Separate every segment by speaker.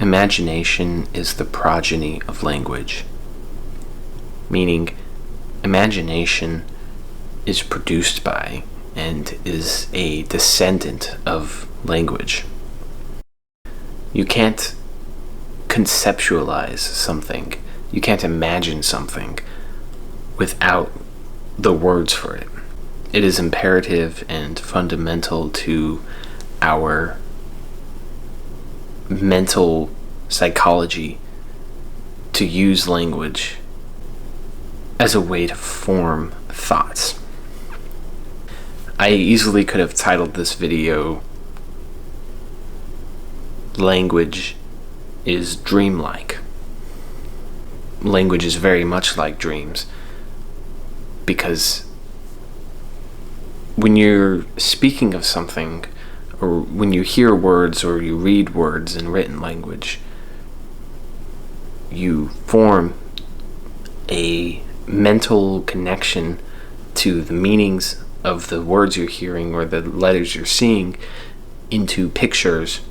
Speaker 1: Imagination is the progeny of language, meaning imagination is produced by and is a descendant of language. You can't conceptualize something, you can't imagine something without the words for it. It is imperative and fundamental to our mental psychology to use language as a way to form thoughts. I easily could have titled this video "Language is Dreamlike." Language is very much like dreams, because when you're speaking of something, or when you hear words or you read words in written language, you form a mental connection to the meanings of the words you're hearing or the letters you're seeing into pictures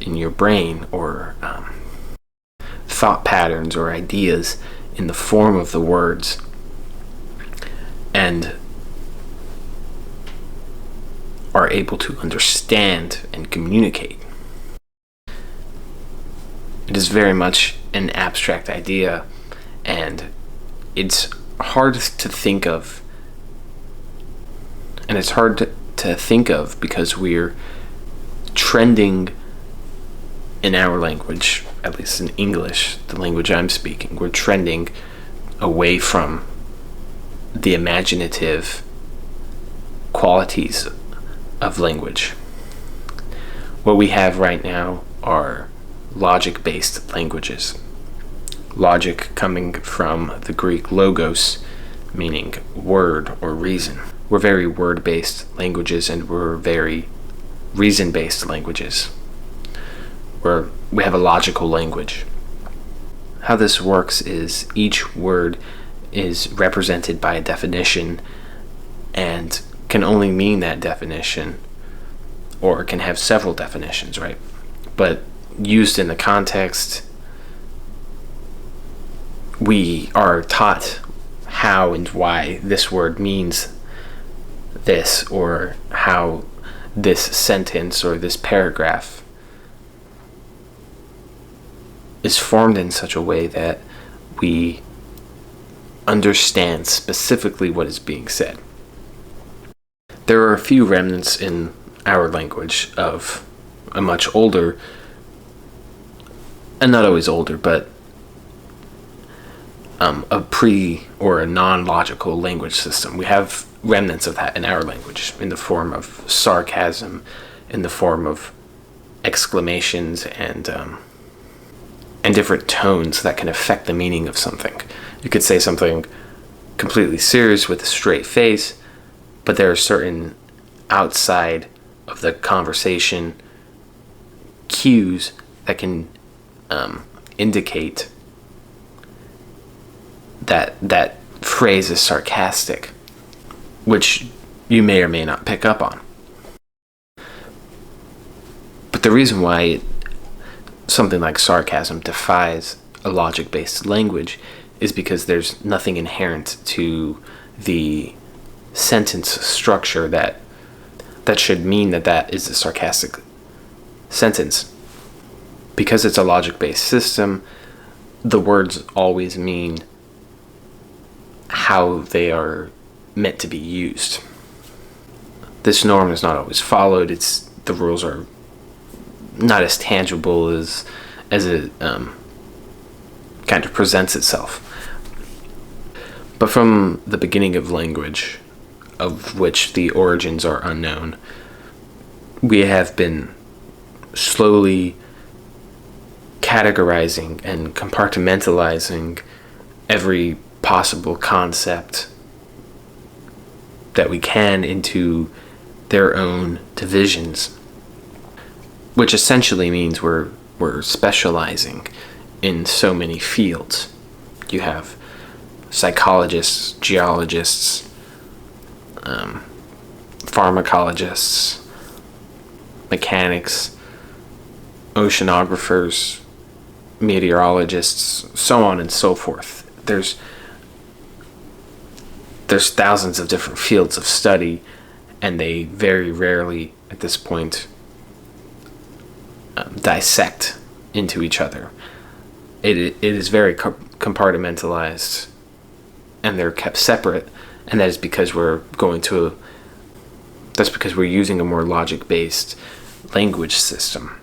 Speaker 1: in your brain, or thought patterns or ideas in the form of the words, and are able to understand and communicate. It is very much an abstract idea, and it's hard to think of. And it's hard to think of because we're trending in our language, at least in English, the language I'm speaking, we're trending away from the imaginative qualities of language. What we have right now are logic-based languages. Logic coming from the Greek logos, meaning word or reason. We're very word-based languages, and we're very reason-based languages. We have a logical language. How this works is each word is represented by a definition and can only mean that definition, or can have several definitions, right? But used in the context, we are taught how and why this word means this, or how this sentence or this paragraph is formed in such a way that we understand specifically what is being said. There are a few remnants in our language of a much older, and not always older, but a pre or a non-logical language system. We have remnants of that in our language in the form of sarcasm, in the form of exclamations, and different tones that can affect the meaning of something. You could say something completely serious with a straight face, but there are certain outside of the conversation cues that can indicate that phrase is sarcastic, which you may or may not pick up on. But the reason why something like sarcasm defies a logic-based language is because there's nothing inherent to the sentence structure that should mean that is a sarcastic sentence. Because it's a logic-based system, the words always mean how they are meant to be used. This norm is not always followed. The rules are not as tangible as it kind of presents itself. But from the beginning of language, of which the origins are unknown, we have been slowly categorizing and compartmentalizing every possible concept that we can into their own divisions, which essentially means we're specializing in so many fields. You have psychologists, geologists, pharmacologists, mechanics, oceanographers, meteorologists, so on and so forth. There's thousands of different fields of study, and they very rarely at this point dissect into each other. It is very compartmentalized, and they're kept separate, and that is because we're using a more logic-based language system.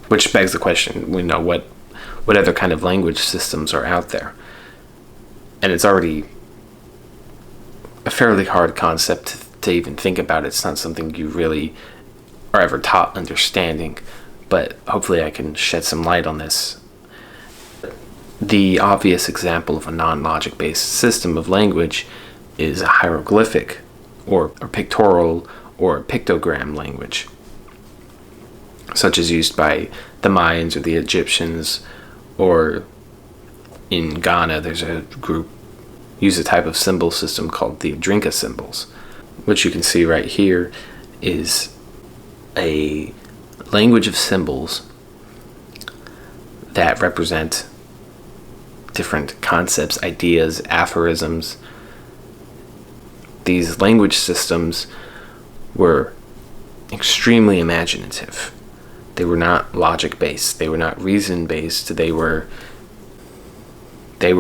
Speaker 1: Which begs the question, what other kind of language systems are out there? And it's already a fairly hard concept to even think about. It's not something you really are ever taught understanding, but hopefully I can shed some light on this. The obvious example of a non-logic based system of language is a hieroglyphic or pictorial or pictogram language, such as used by the Mayans or the Egyptians, or in Ghana there's a group use a type of symbol system called the Adrinka symbols, which you can see right here is a language of symbols that represent different concepts, ideas, aphorisms. These language systems were extremely imaginative. They were not logic-based. They were not reason-based. They were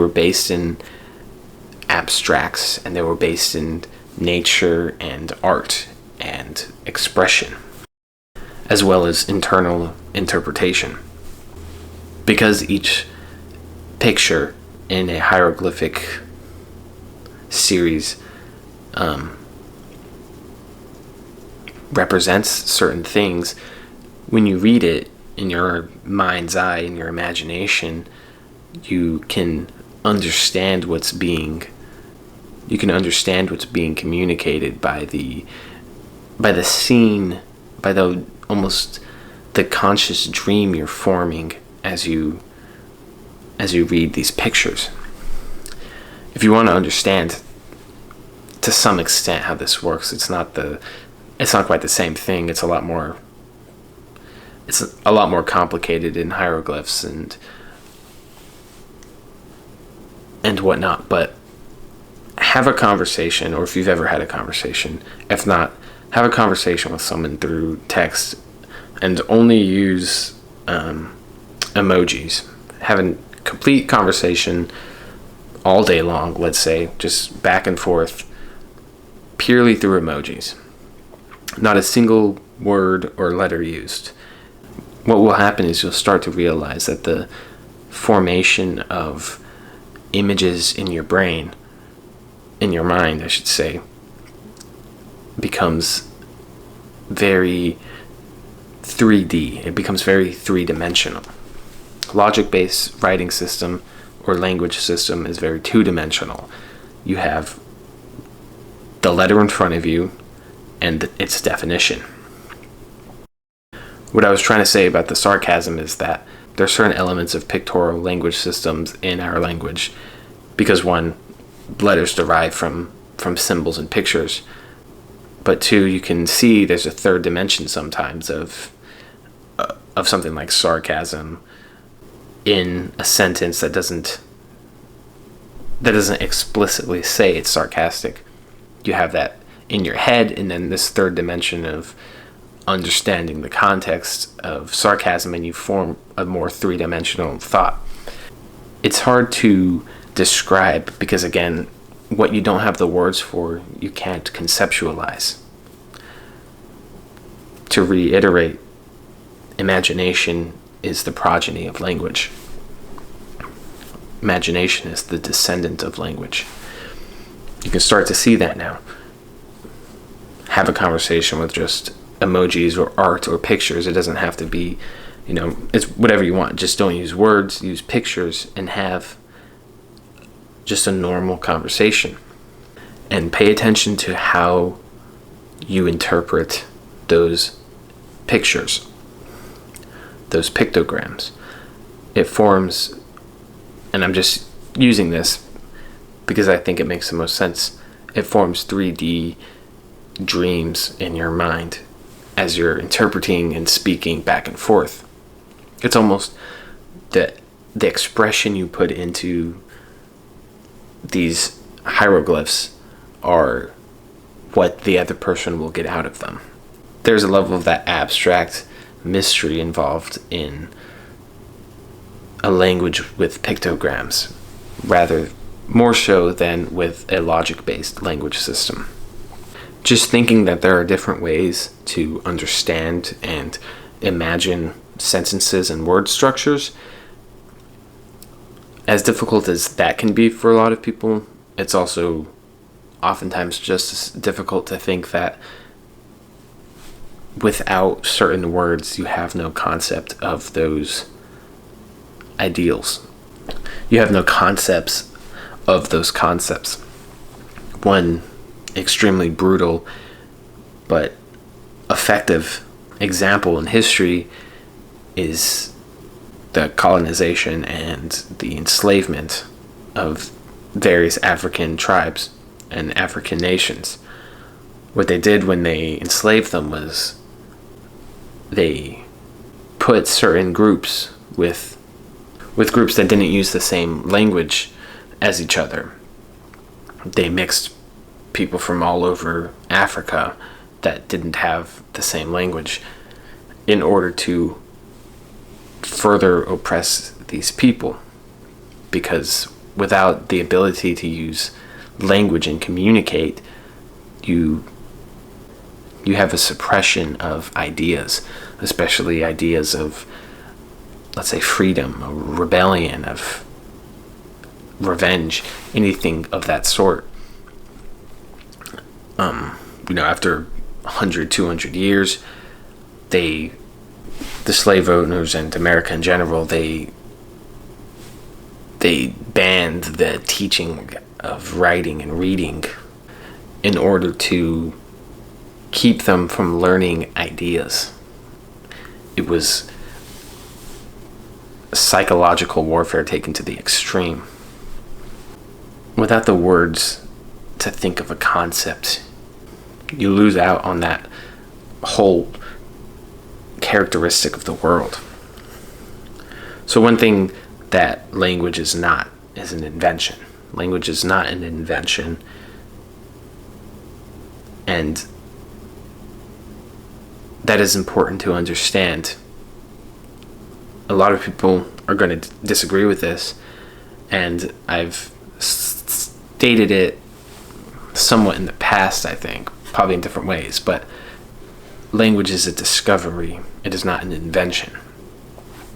Speaker 1: based in abstracts, and they were based in nature and art and expression, as well as internal interpretation. Because each picture in a hieroglyphic series represents certain things, when you read it in your mind's eye, in your imagination, you can understand what's being communicated by the scene, by the almost the conscious dream you're forming as you read these pictures. If you want to understand to some extent how this works, it's not quite the same thing. It's a lot more complicated in hieroglyphs and whatnot, but have a conversation, or if you've ever had a conversation, if not, have a conversation with someone through text and only use emojis. Have a complete conversation all day long, let's say, just back and forth, purely through emojis. Not a single word or letter used. What will happen is you'll start to realize that the formation of images in your brain, in your mind, I should say, becomes very 3D. It becomes very three-dimensional. Logic-based writing system or language system is very two-dimensional. You have the letter in front of you and its definition. What I was trying to say about the sarcasm is that there are certain elements of pictorial language systems in our language, because one, letters derive from symbols and pictures, but two, you can see there's a third dimension sometimes of something like sarcasm in a sentence that doesn't explicitly say it's sarcastic. You have that in your head, and then this third dimension of understanding the context of sarcasm, and you form a more three-dimensional thought. It's hard to describe because, again, what you don't have the words for, you can't conceptualize. To reiterate, imagination is the progeny of language. Imagination is the descendant of language. You can start to see that now. Have a conversation with just emojis or art or pictures. It doesn't have to be, it's whatever you want. Just don't use words, use pictures, and have just a normal conversation. And pay attention to how you interpret those pictures, those pictograms. It forms, and I'm just using this because I think it makes the most sense, it forms 3D dreams in your mind as you're interpreting and speaking back and forth. It's almost the expression you put into these hieroglyphs are what the other person will get out of them. There's a level of that abstract mystery involved in a language with pictograms, rather more so than with a logic-based language system. Just thinking that there are different ways to understand and imagine sentences and word structures, as difficult as that can be for a lot of people, it's also oftentimes just as difficult to think that without certain words you have no concept of those ideals. You have no concepts of those concepts. One extremely brutal but effective example in history is the colonization and the enslavement of various African tribes and African nations. What they did when they enslaved them was they put certain groups with groups that didn't use the same language as each other. They mixed people from all over Africa that didn't have the same language in order to further oppress these people, because without the ability to use language and communicate, you have a suppression of ideas, especially ideas of, let's say, freedom, or rebellion, of revenge, anything of that sort. After 100, 200 years, the slave owners and America in general, they banned the teaching of writing and reading in order to keep them from learning ideas. It was psychological warfare taken to the extreme. Without the words to think of a concept, you lose out on that whole characteristic of the world. So one thing that language is not is an invention. Language is not an invention. And that is important to understand. A lot of people are going to disagree with this, and I've stated it somewhat in the past, I think, probably in different ways, but language is a discovery. It is not an invention.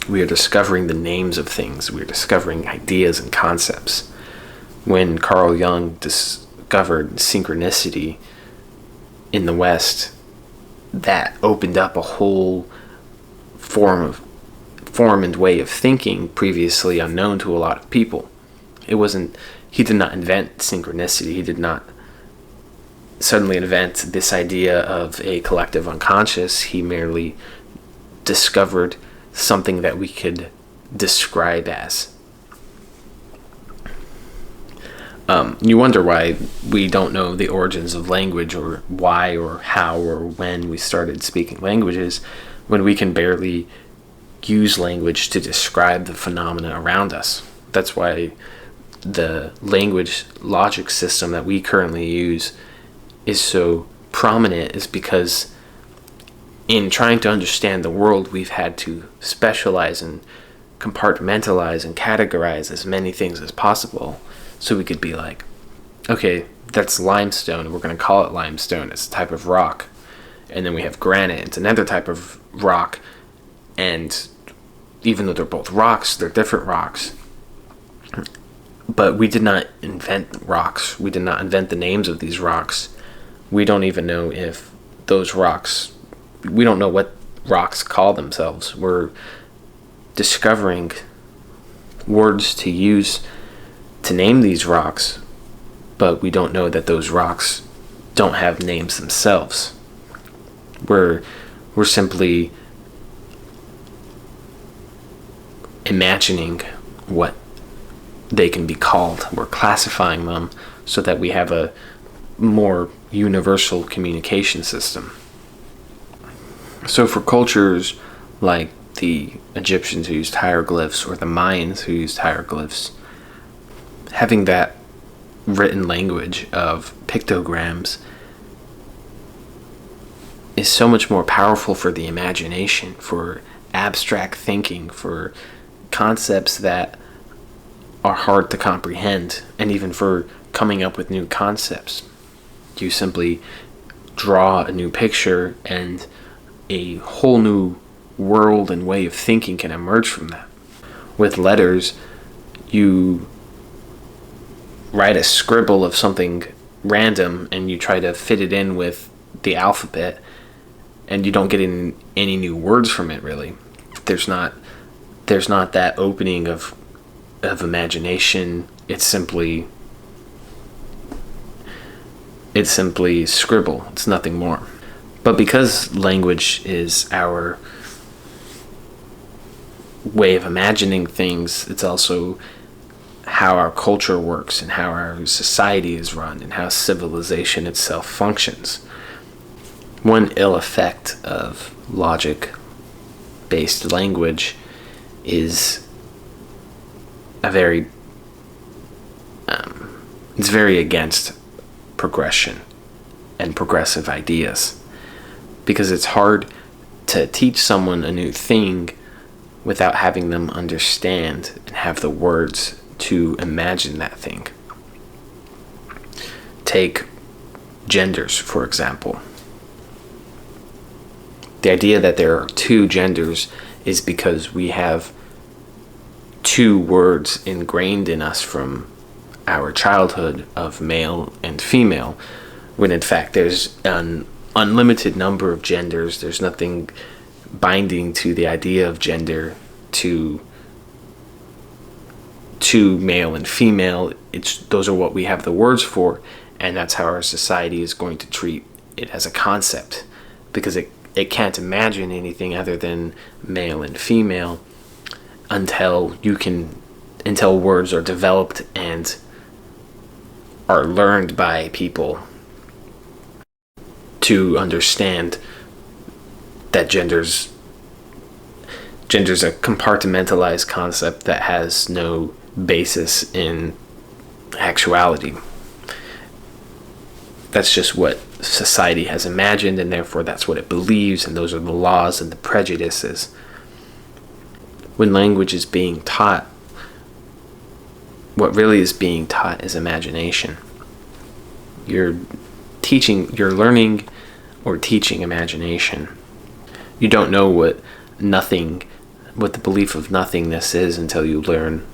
Speaker 1: We are discovering the names of things. We are discovering ideas and concepts. When Carl Jung discovered synchronicity in the West, that opened up a whole form and way of thinking previously unknown to a lot of people. He did not invent synchronicity. He did not suddenly invent this idea of a collective unconscious. He merely discovered something that we could describe as. You wonder why we don't know the origins of language, or why or how or when we started speaking languages, when we can barely use language to describe the phenomena around us. That's why the language logic system that we currently use is so prominent, is because in trying to understand the world, we've had to specialize and compartmentalize and categorize as many things as possible. So we could be like, okay, that's limestone, we're going to call it limestone. It's a type of rock. And then we have granite, it's another type of rock. And even though they're both rocks, they're different rocks. But we did not invent rocks. We did not invent the names of these rocks. We don't even know if those rocks, we don't know what rocks call themselves. We're discovering words to use to name these rocks, but we don't know that those rocks don't have names themselves. We're simply imagining what they can be called. We're classifying them so that we have a more universal communication system. So for cultures like the Egyptians who used hieroglyphs or the Mayans who used hieroglyphs, having that written language of pictograms is so much more powerful for the imagination, for abstract thinking, for concepts that are hard to comprehend, and even for coming up with new concepts. You simply draw a new picture and a whole new world and way of thinking can emerge from that. With letters, you write a scribble of something random and you try to fit it in with the alphabet, and you don't get any new words from it, really. There's not that opening of imagination. It's simply scribble. It's nothing more. But because language is our way of imagining things, it's also how our culture works and how our society is run and how civilization itself functions. One ill effect of logic-based language is it's very against progression and progressive ideas, because it's hard to teach someone a new thing without having them understand and have the words to imagine that thing. Take genders, for example. The idea that there are two genders is because we have two words ingrained in us from our childhood of male and female, when in fact there's an unlimited number of genders. There's nothing binding to the idea of gender to male and female. Those are what we have the words for, and that's how our society is going to treat it as a concept, because it can't imagine anything other than male and female until words are developed and are learned by people to understand that gender's a compartmentalized concept that has no basis in actuality. That's just what society has imagined, and therefore that's what it believes, and those are the laws and the prejudices. When language is being taught, what really is being taught is imagination. You're learning or teaching imagination. You don't know what the belief of nothingness is until you learn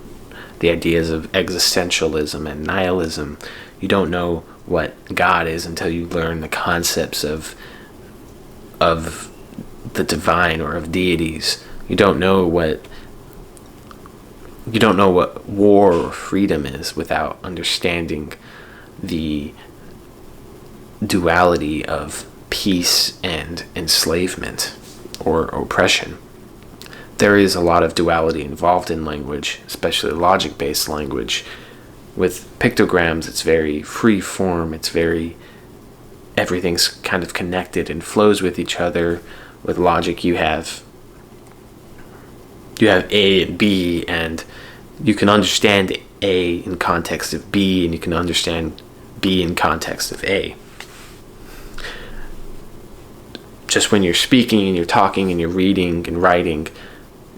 Speaker 1: the ideas of existentialism and nihilism. You don't know what God is until you learn the concepts of the divine or of deities. You don't know what war or freedom is without understanding the duality of peace and enslavement or oppression. There is a lot of duality involved in language, especially logic-based language. With pictograms, it's very free form. Everything's kind of connected and flows with each other. With logic, you have A and B, and you can understand A in context of B, and you can understand B in context of A. Just when you're speaking and you're talking and you're reading and writing,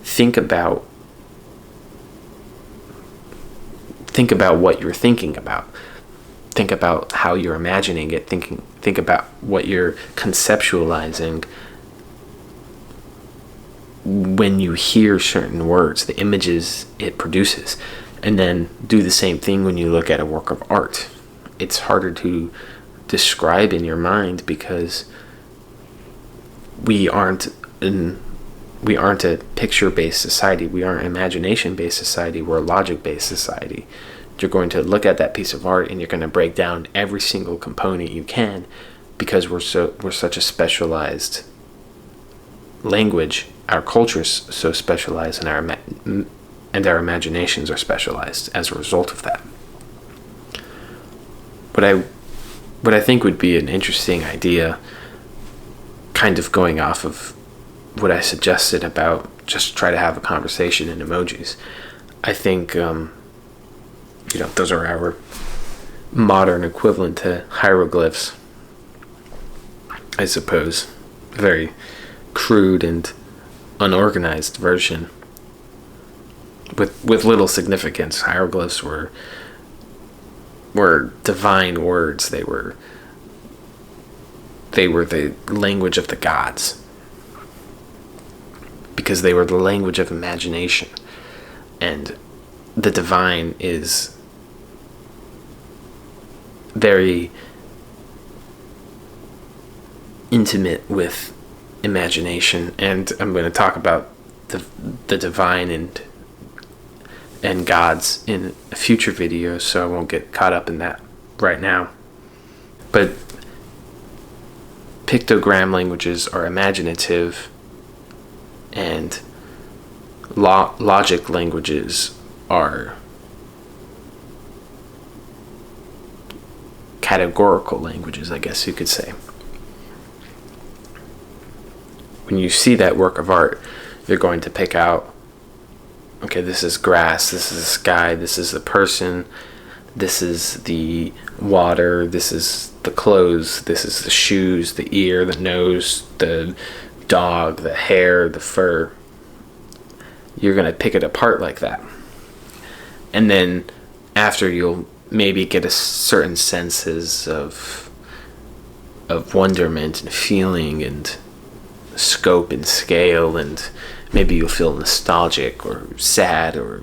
Speaker 1: think about what you're thinking about. Think about how you're imagining it. Think about what you're conceptualizing when you hear certain words, the images it produces. And then do the same thing when you look at a work of art. It's harder to describe in your mind because we aren't a picture-based society. We aren't an imagination-based society. We're a logic-based society. You're going to look at that piece of art and you're going to break down every single component you can, because we're such a specialized language. Our culture is so specialized, and our imaginations are specialized as a result of that. What I think would be an interesting idea, kind of going off of what I suggested about just try to have a conversation in emojis. I think, those are our modern equivalent to hieroglyphs, I suppose. A very crude and unorganized version with little significance. Hieroglyphs were divine words. They were the language of the gods, because they were the language of imagination. And the divine is very intimate with imagination, and I'm going to talk about the divine and gods in a future video, so I won't get caught up in that right now. But pictogram languages are imaginative, and logic languages are categorical languages, I guess you could say. When you see that work of art, you're going to pick out, okay, this is grass, this is the sky, this is the person, this is the water, this is the clothes, this is the shoes, the ear, the nose, the dog, the hair, the fur. You're going to pick it apart like that. And then after, you'll maybe get a certain senses of wonderment and feeling and scope and scale, and maybe you'll feel nostalgic or sad or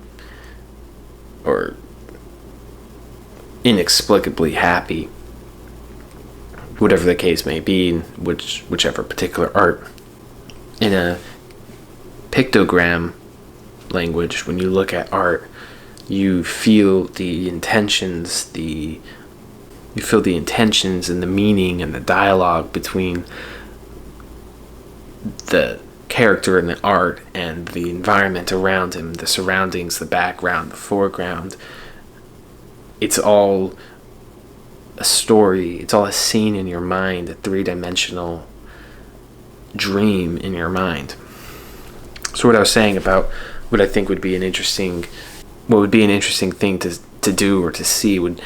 Speaker 1: inexplicably happy, whatever the case may be, in whichever particular art. In a pictogram language, when you look at art, you feel the intentions, and the meaning and the dialogue between the character in the art and the environment around him, the surroundings, the background, the foreground. It's all a story. It's all a scene in your mind, a three-dimensional dream in your mind. So what I was saying about what I think would be an interesting thing to do or to see would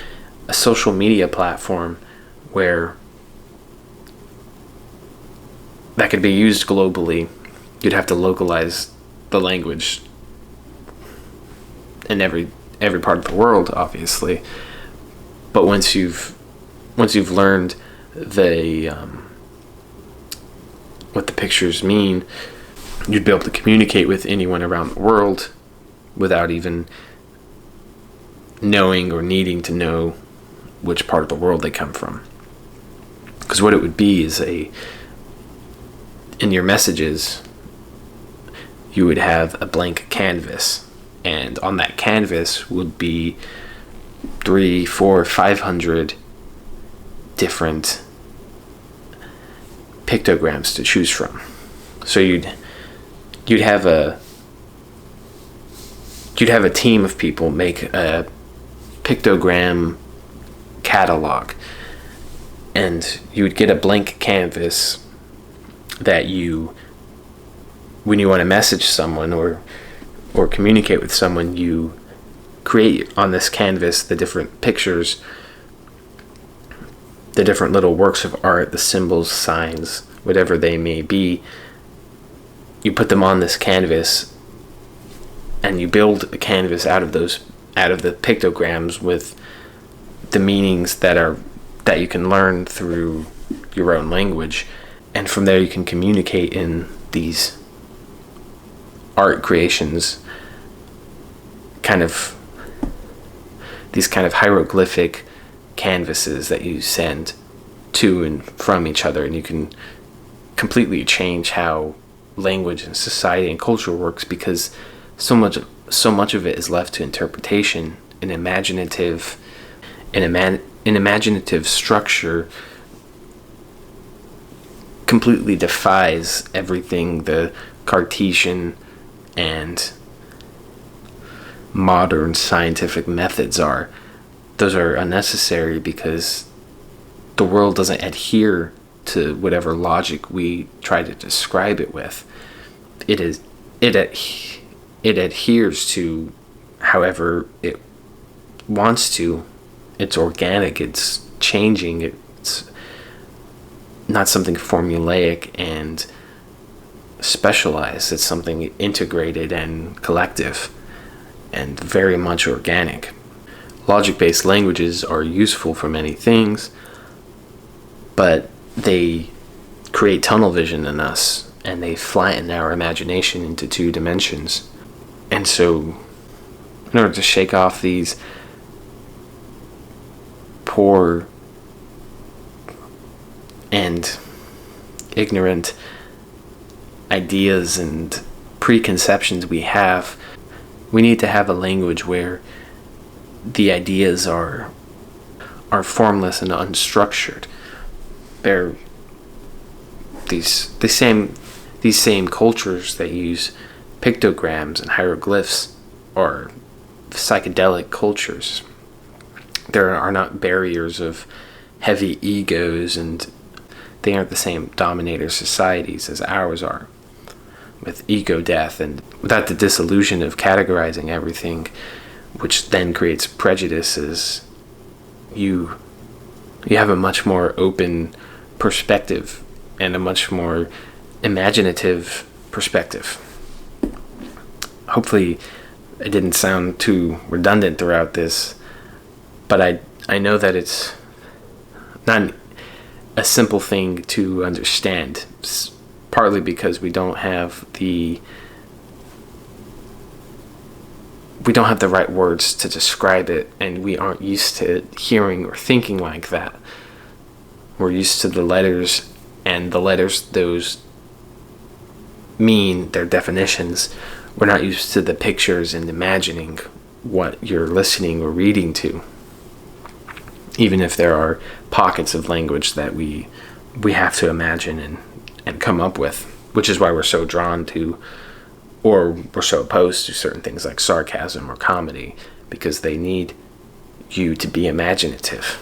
Speaker 1: a social media platform where that could be used globally. You'd have to localize the language in every part of the world, obviously. But once you've learned what the pictures mean, you'd be able to communicate with anyone around the world without even knowing or needing to know which part of the world they come from. Because what it would be is in your messages, you would have a blank canvas, and on that canvas would be 300, 400, 500 different pictograms to choose from. So you'd have a team of people make a pictogram catalog, and you would get a blank canvas that when you want to message someone or communicate with someone, you create on this canvas the different pictures, the different little works of art, the symbols, signs, whatever they may be. You put them on this canvas, and you build a canvas out of the pictograms with the meanings that you can learn through your own language. And from there you can communicate in these art creations, these kind of hieroglyphic canvases that you send to and from each other. And you can completely change how language and society and culture works, because so much of it is left to interpretation. An imaginative structure completely defies everything the Cartesian and modern scientific methods are. Those are unnecessary because the world doesn't adhere to whatever logic we try to describe it with. It it adheres to however it wants to. It's organic, it's changing, it's not something formulaic and specialized. It's something integrated and collective and very much organic. Logic-based languages are useful for many things, but they create tunnel vision in us, and they flatten our imagination into 2 dimensions. And so, in order to shake off these poor and ignorant ideas and preconceptions we have, we need to have a language where the ideas are formless and unstructured. They're these same cultures that use pictograms and hieroglyphs are psychedelic cultures. There are not barriers of heavy egos, and they aren't the same dominator societies as ours are, with ego death and without the disillusion of categorizing everything, which then creates prejudices. You have a much more open perspective and a much more imaginative perspective. Hopefully it didn't sound too redundant throughout this, but I know that it's not a simple thing to understand, partly because we don't have the right words to describe it, and we aren't used to hearing or thinking like that. We're used to the letters, and the letters those mean, their definitions. We're not used to the pictures and imagining what you're listening or reading to, even if there are pockets of language that we have to imagine and come up with, which is why we're so drawn to, or we're so opposed to certain things like sarcasm or comedy, because they need you to be imaginative.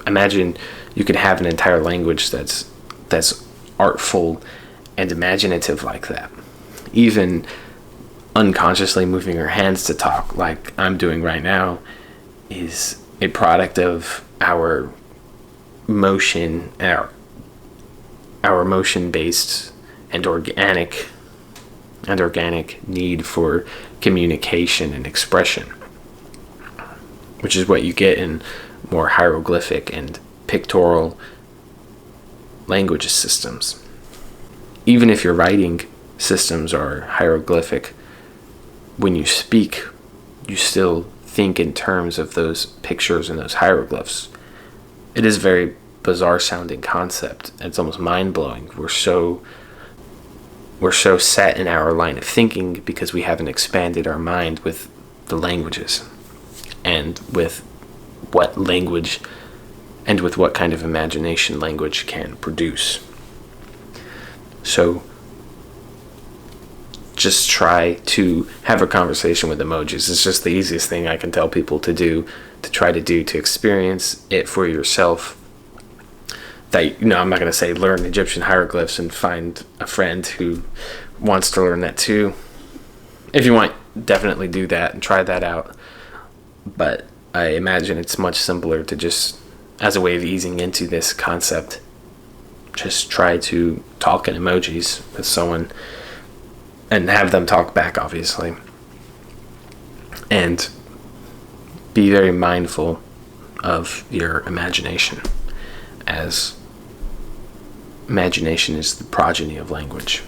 Speaker 1: Imagine you could have an entire language that's artful and imaginative like that. Even unconsciously moving your hands to talk, like I'm doing right now, is a product of our motion, our motion-based and organic need for communication and expression, which is what you get in more hieroglyphic and pictorial language systems. Even if your writing systems are hieroglyphic, when you speak, you still think in terms of those pictures and those hieroglyphs. It is a very bizarre sounding concept. It's almost mind-blowing. We're so set in our line of thinking because we haven't expanded our mind with the languages, and with what language and with what kind of imagination language can produce. So just try to have a conversation with emojis. It's just the easiest thing I can tell people to do, to experience it for yourself. That, I'm not going to say learn Egyptian hieroglyphs and find a friend who wants to learn that too. If you want, definitely do that and try that out. But I imagine it's much simpler to just, as a way of easing into this concept, just try to talk in emojis with someone and have them talk back, obviously. And be very mindful of your imagination, as imagination is the progeny of language.